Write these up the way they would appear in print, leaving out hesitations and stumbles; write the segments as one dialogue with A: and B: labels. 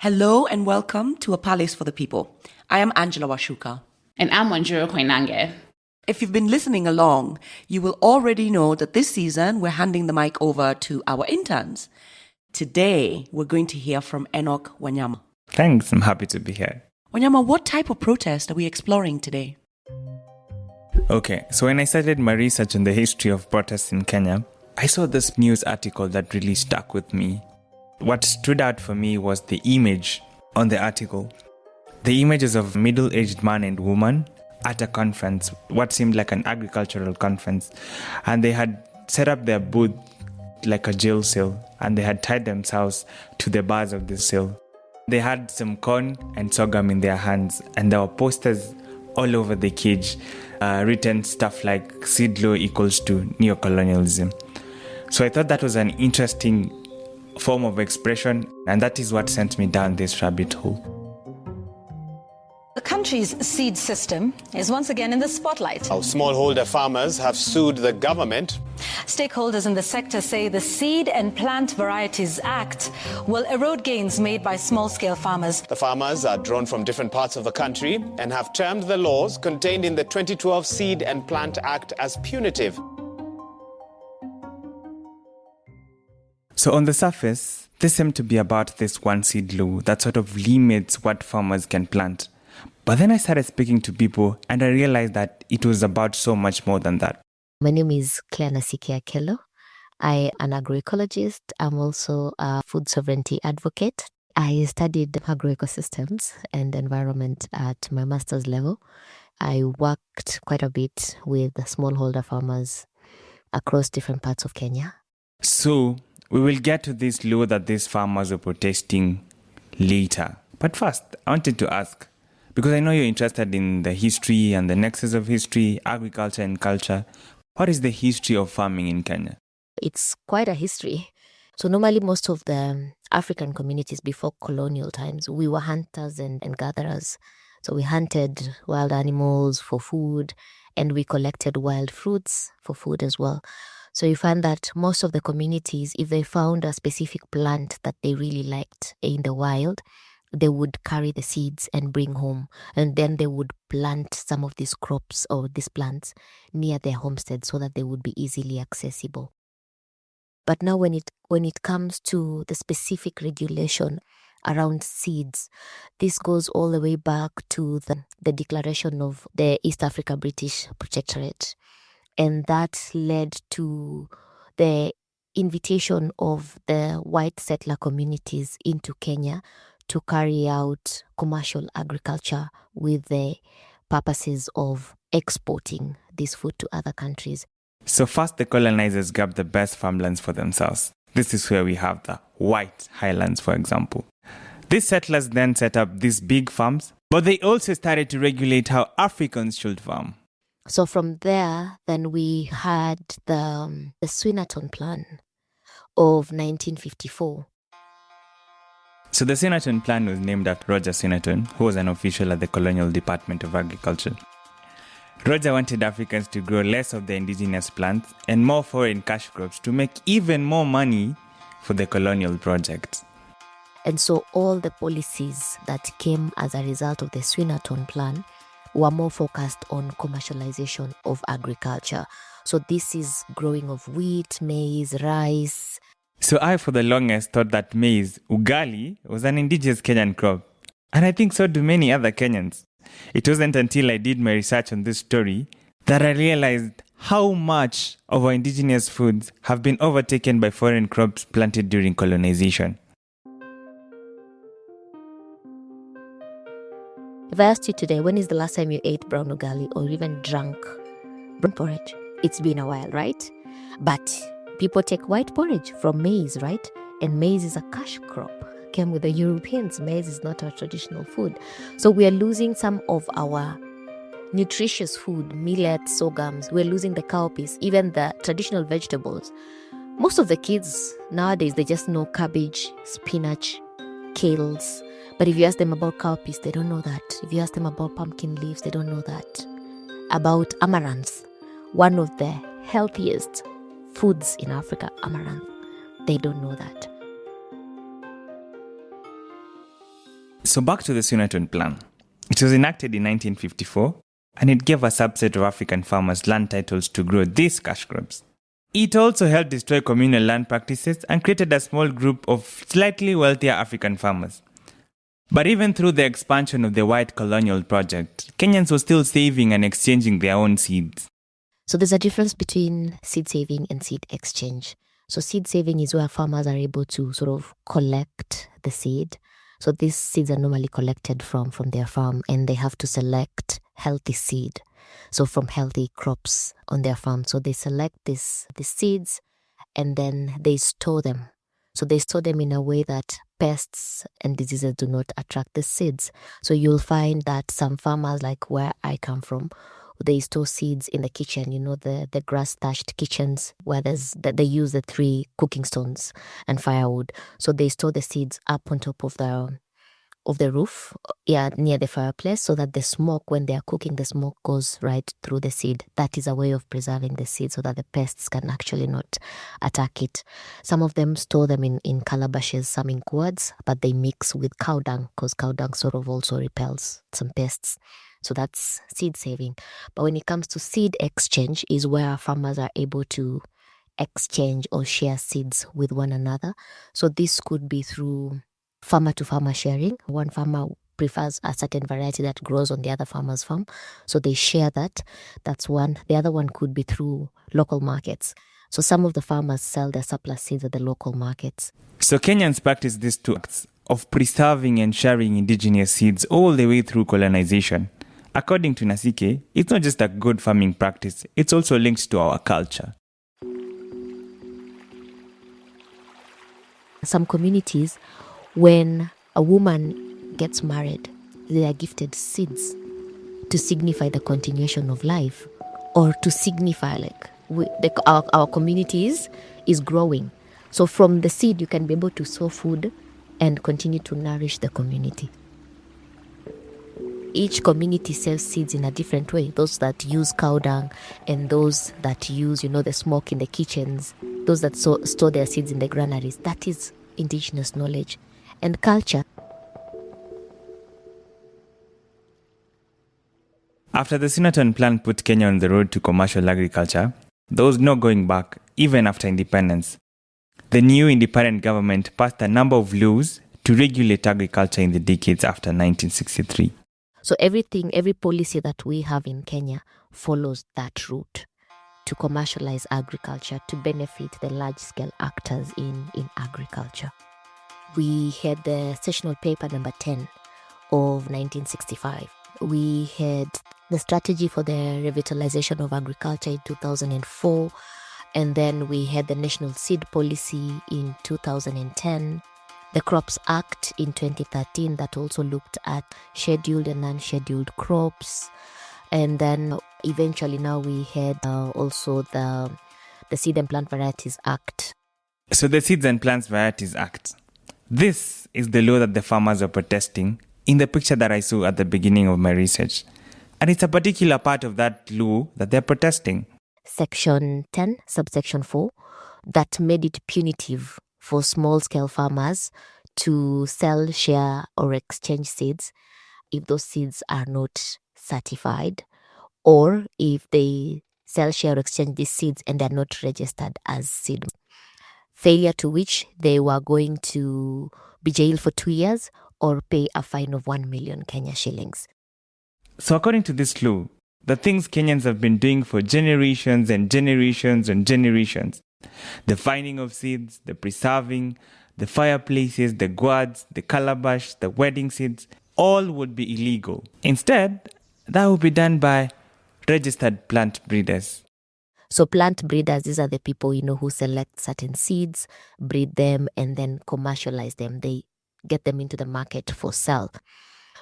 A: Hello and welcome to A Palace for the People. I am Angela Washuka.
B: And I'm Wanjuro Koinange.
A: If you've been listening along, you will already know that this season we're handing the mic over to our interns. Today, we're going to hear from Enock Wanyama.
C: Thanks, I'm happy to be here.
A: Wanyama, what type of protest are we exploring today?
C: Okay, so when I started my research on the history of protests in Kenya, I saw this news article that really stuck with me. What stood out for me was the image on the article. The images of a middle-aged man and woman at a conference, what seemed like an agricultural conference, and they had set up their booth like a jail cell, and they had tied themselves to the bars of the cell. They had some corn and sorghum in their hands, and there were posters all over the cage, written stuff like seed law equals to neocolonialism. So I thought that was an interesting form of expression, and that is what sent me down this rabbit hole.
D: The country's seed system is once again in the spotlight.
E: Our smallholder farmers have sued the government.
D: Stakeholders in the sector say the Seed and Plant Varieties Act will erode gains made by small-scale farmers.
E: The farmers are drawn from different parts of the country and have termed the laws contained in the 2012 Seed and Plant Act as punitive.
C: So on the surface, this seemed to be about this one seed law that sort of limits what farmers can plant. But then I started speaking to people and I realized that it was about so much more than that.
F: My name is Claire Nasiki Akello. I am an agroecologist. I'm also a food sovereignty advocate. I studied agroecosystems and environment at my master's level. I worked quite a bit with smallholder farmers across different parts of Kenya.
C: So we will get to this law that these farmers were protesting later. But first, I wanted to ask, because I know you're interested in the history and the nexus of history, agriculture and culture, what is the history of farming in Kenya?
F: It's quite a history. So normally most of the African communities before colonial times, we were hunters and gatherers. So we hunted wild animals for food and we collected wild fruits for food as well. So you find that most of the communities, if they found a specific plant that they really liked in the wild, they would carry the seeds and bring home. And then they would plant some of these crops or these plants near their homestead so that they would be easily accessible. But now when it comes to the specific regulation around seeds, this goes all the way back to the declaration of the East Africa British Protectorate. And that led to the invitation of the white settler communities into Kenya to carry out commercial agriculture with the purposes of exporting this food to other countries.
C: So first the colonizers grabbed the best farmlands for themselves. This is where we have the white highlands, for example. These settlers then set up these big farms, but they also started to regulate how Africans should farm.
F: So from there, then we had the Swinnerton Plan of 1954.
C: So the Swinnerton Plan was named after Roger Swinnerton, who was an official at the Colonial Department of Agriculture. Roger wanted Africans to grow less of the indigenous plants and more foreign cash crops to make even more money for the colonial project.
F: And so all the policies that came as a result of the Swinnerton Plan were more focused on commercialization of agriculture. So this is growing of wheat, maize, rice.
C: So I, for the longest, thought that maize, ugali, was an indigenous Kenyan crop. And I think so do many other Kenyans. It wasn't until I did my research on this story that I realized how much of our indigenous foods have been overtaken by foreign crops planted during colonization.
F: If I asked you today, when is the last time you ate brown ugali or even drank brown porridge? It's been a while, right? But people take white porridge from maize, right? And maize is a cash crop. Came with the Europeans. Maize is not our traditional food. So we are losing some of our nutritious food, millet, sorghums. We're losing the cowpeas, even the traditional vegetables. Most of the kids nowadays, they just know cabbage, spinach, kales. But if you ask them about cowpeas, they don't know that. If you ask them about pumpkin leaves, they don't know that. About amaranth, one of the healthiest foods in Africa, amaranth, they don't know that.
C: So back to the Sunatun Plan. It was enacted in 1954, and it gave a subset of African farmers land titles to grow these cash crops. It also helped destroy communal land practices and created a small group of slightly wealthier African farmers. But even through the expansion of the white colonial project, Kenyans were still saving and exchanging their own seeds.
F: So there's a difference between seed saving and seed exchange. So seed saving is where farmers are able to sort of collect the seed. So these seeds are normally collected from their farm, and they have to select healthy seed. So from healthy crops on their farm. So they select the seeds and then they store them. So they store them in a way that pests and diseases do not attract the seeds. So you'll find that some farmers, like where I come from, they store seeds in the kitchen, the grass-thatched kitchens where they use the 3 cooking stones and firewood. So they store the seeds up on top of the roof, near the fireplace, so that the smoke, when they are cooking, the smoke goes right through the seed. That is a way of preserving the seed so that the pests can actually not attack it. Some of them store them in calabashes, some in gourds, but they mix with cow dung because cow dung sort of also repels some pests. So that's seed saving. But when it comes to seed exchange, is where farmers are able to exchange or share seeds with one another. So this could be through farmer-to-farmer sharing. One farmer prefers a certain variety that grows on the other farmer's farm, so they share that. That's one. The other one could be through local markets. So some of the farmers sell their surplus seeds at the local markets.
C: So Kenyans practice these 2 acts of preserving and sharing indigenous seeds all the way through colonization. According to Nasike, it's not just a good farming practice, it's also linked to our culture.
F: Some communities, when a woman gets married, they are gifted seeds to signify the continuation of life, or to signify our communities is growing. So from the seed, you can be able to sow food and continue to nourish the community. Each community sells seeds in a different way. Those that use cow dung, and those that use, the smoke in the kitchens, those that store their seeds in the granaries. That is indigenous knowledge and culture.
C: After the Sunatun Plan put Kenya on the road to commercial agriculture, there was no going back, even after independence. The new independent government passed a number of laws to regulate agriculture in the decades after 1963.
F: So every policy that we have in Kenya follows that route to commercialize agriculture, to benefit the large-scale actors in agriculture. We had the sessional paper number 10 of 1965. We had the strategy for the revitalization of agriculture in 2004. And then we had the National Seed Policy in 2010. The Crops Act in 2013 that also looked at scheduled and unscheduled crops. And then eventually now we had also the Seed and Plant Varieties Act.
C: So the Seeds and Plants Varieties Act. This is the law that the farmers are protesting in the picture that I saw at the beginning of my research. And it's a particular part of that law that they're protesting.
F: Section 10, subsection 4, that made it punitive for small-scale farmers to sell, share, or exchange seeds if those seeds are not certified, or if they sell, share, or exchange these seeds and they're not registered as seed. Failure to which they were going to be jailed for 2 years or pay a fine of 1 million Kenya shillings.
C: So according to this law, the things Kenyans have been doing for generations and generations and generations, the finding of seeds, the preserving, the fireplaces, the gourds, the calabash, the wedding seeds, all would be illegal. Instead, that would be done by registered plant breeders.
F: So plant breeders, these are the people, who select certain seeds, breed them, and then commercialize them. They get them into the market for sale.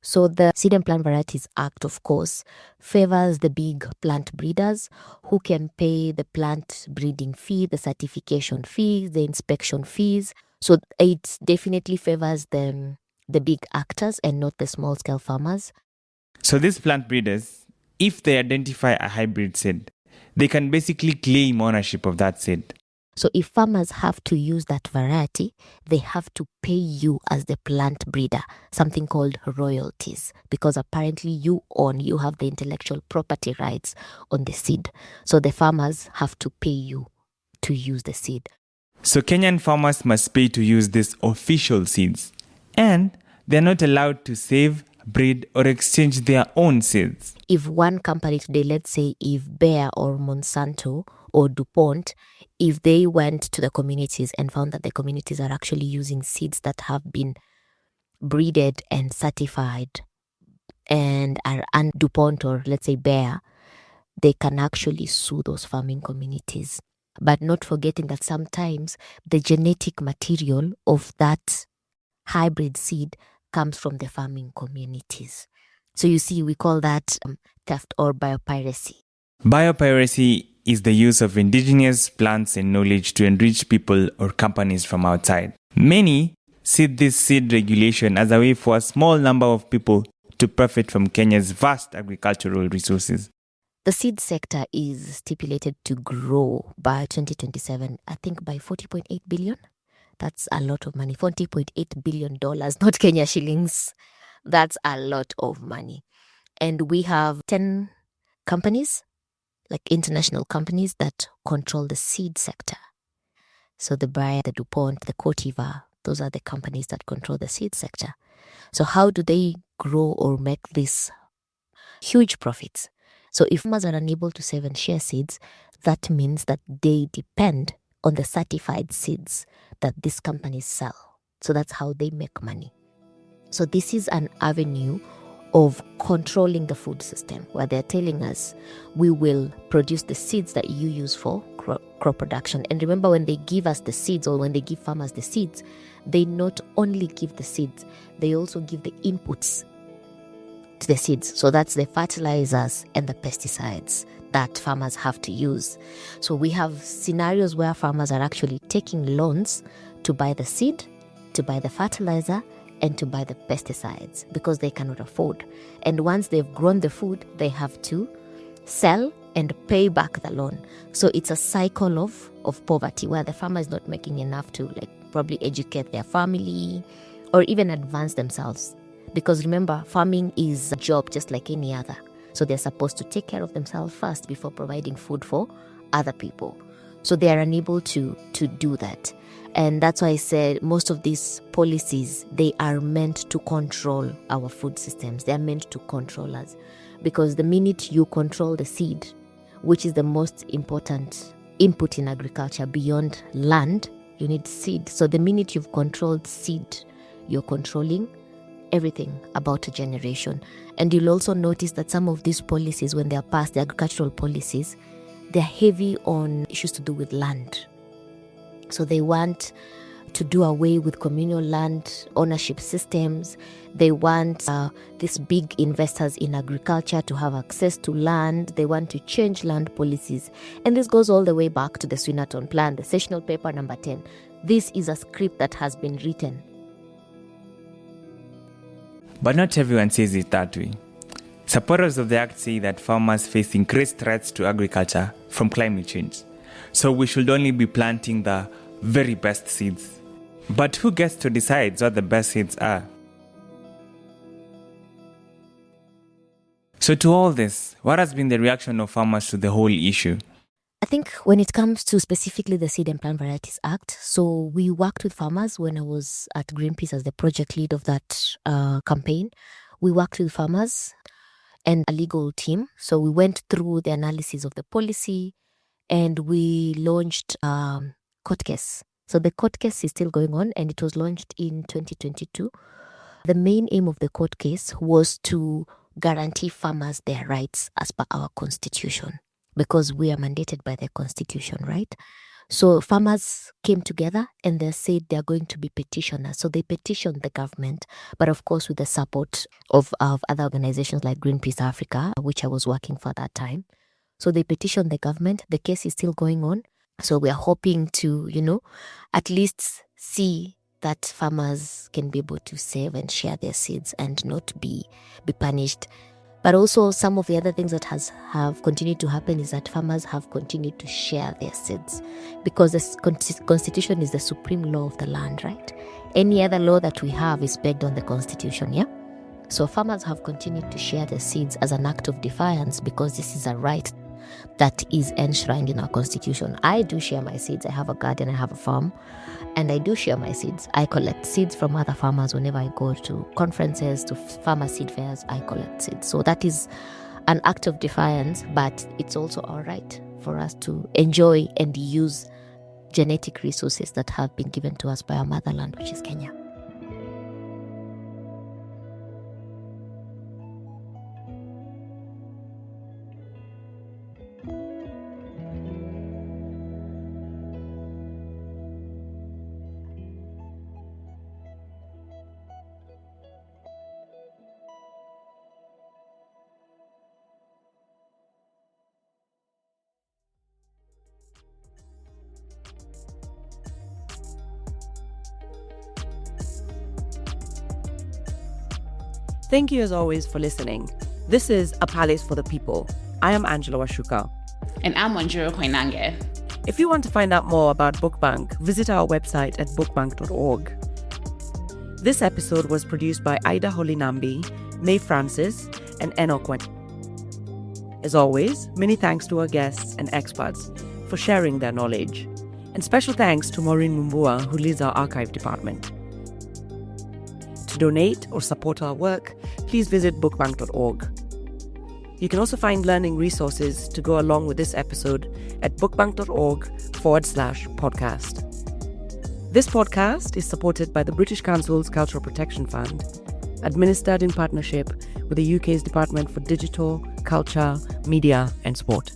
F: So the Seed and Plant Varieties Act, of course, favors the big plant breeders who can pay the plant breeding fee, the certification fees, the inspection fees. So it definitely favors the big actors and not the small-scale farmers.
C: So these plant breeders, if they identify a hybrid seed, they can basically claim ownership of that seed.
F: So if farmers have to use that variety, they have to pay you as the plant breeder, something called royalties, because apparently you have the intellectual property rights on the seed. So the farmers have to pay you to use the seed.
C: So Kenyan farmers must pay to use these official seeds. And they're not allowed to save, breed, or exchange their own seeds.
F: If one company today, let's say if Bayer or Monsanto or DuPont, if they went to the communities and found that the communities are actually using seeds that have been breeded and certified and are DuPont or let's say Bayer, they can actually sue those farming communities. But not forgetting that sometimes the genetic material of that hybrid seed comes from the farming communities. So you see, we call that theft or biopiracy.
C: Biopiracy is the use of indigenous plants and knowledge to enrich people or companies from outside. Many see this seed regulation as a way for a small number of people to profit from Kenya's vast agricultural resources.
F: The seed sector is stipulated to grow by 2027, I think by 40.8 billion. That's a lot of money. $40.8 billion, not Kenya shillings. That's a lot of money. And we have 10 companies, like international companies, that control the seed sector. So the Bayer, the DuPont, the Corteva, those are the companies that control the seed sector. So how do they grow or make these huge profits? So if farmers are unable to save and share seeds, that means that they depend on the certified seeds that these companies sell. So that's how they make money. So this is an avenue of controlling the food system where they're telling us we will produce the seeds that you use for crop production. And remember, when they give us the seeds or when they give farmers the seeds, they not only give the seeds, they also give the inputs to the seeds. So that's the fertilizers and the pesticides that farmers have to use. So we have scenarios where farmers are actually taking loans to buy the seed, to buy the fertilizer, and to buy the pesticides because they cannot afford. And once they've grown the food, they have to sell and pay back the loan. So it's a cycle of poverty where the farmer is not making enough to probably educate their family or even advance themselves. Because remember, farming is a job just like any other. So they're supposed to take care of themselves first before providing food for other people. So they are unable to do that. And that's why I said most of these policies, they are meant to control our food systems. They are meant to control us. Because the minute you control the seed, which is the most important input in agriculture beyond land, you need seed. So the minute you've controlled seed, you're controlling everything about a generation. And you'll also notice that some of these policies, when they are passed, the agricultural policies, they're heavy on issues to do with land. So they want to do away with communal land ownership systems. They want these big investors in agriculture to have access to land. They want to change land policies. And this goes all the way back to the Swinnerton Plan, the sessional paper number 10. This is a script that has been written.
C: But not everyone says it that way. Supporters of the act say that farmers face increased threats to agriculture from climate change. So we should only be planting the very best seeds. But who gets to decide what the best seeds are? So to all this, what has been the reaction of farmers to the whole issue?
F: I think when it comes to specifically the Seed and Plant Varieties Act, so we worked with farmers when I was at Greenpeace as the project lead of that campaign. We worked with farmers and a legal team. So we went through the analysis of the policy and we launched a court case. So the court case is still going on and it was launched in 2022. The main aim of the court case was to guarantee farmers their rights as per our constitution, because we are mandated by the constitution, right? So farmers came together and they said they're going to be petitioners. So they petitioned the government, but of course with the support of other organizations like Greenpeace Africa, which I was working for at that time. So they petitioned the government. The case is still going on. So we are hoping to, at least see that farmers can be able to save and share their seeds and not be punished. But also some of the other things that have continued to happen is that farmers have continued to share their seeds, because the constitution is the supreme law of the land, right? Any other law that we have is pegged on the constitution, yeah? So farmers have continued to share their seeds as an act of defiance, because this is a right that is enshrined in our constitution. I do share my seeds. I have a garden, I have a farm, and I do share my seeds. I collect seeds from other farmers whenever I go to conferences, to farmer seed fairs, I collect seeds. So that is an act of defiance, but it's also our right for us to enjoy and use genetic resources that have been given to us by our motherland, which is Kenya.
A: Thank you as always for listening. This is A Palace for the People. I am Angela Washuka.
B: And I'm Wanjiro Koinange.
A: If you want to find out more about Bookbank, visit our website at bookbank.org. This episode was produced by Ida Holinambi, May Francis, and Enock. As always, many thanks to our guests and experts for sharing their knowledge. And special thanks to Maureen Mumbua, who leads our archive department. To donate or support our work, please visit bookbank.org. You can also find learning resources to go along with this episode at bookbank.org/podcast. This podcast is supported by the British Council's Cultural Protection Fund, administered in partnership with the UK's Department for Digital, Culture, Media and Sport.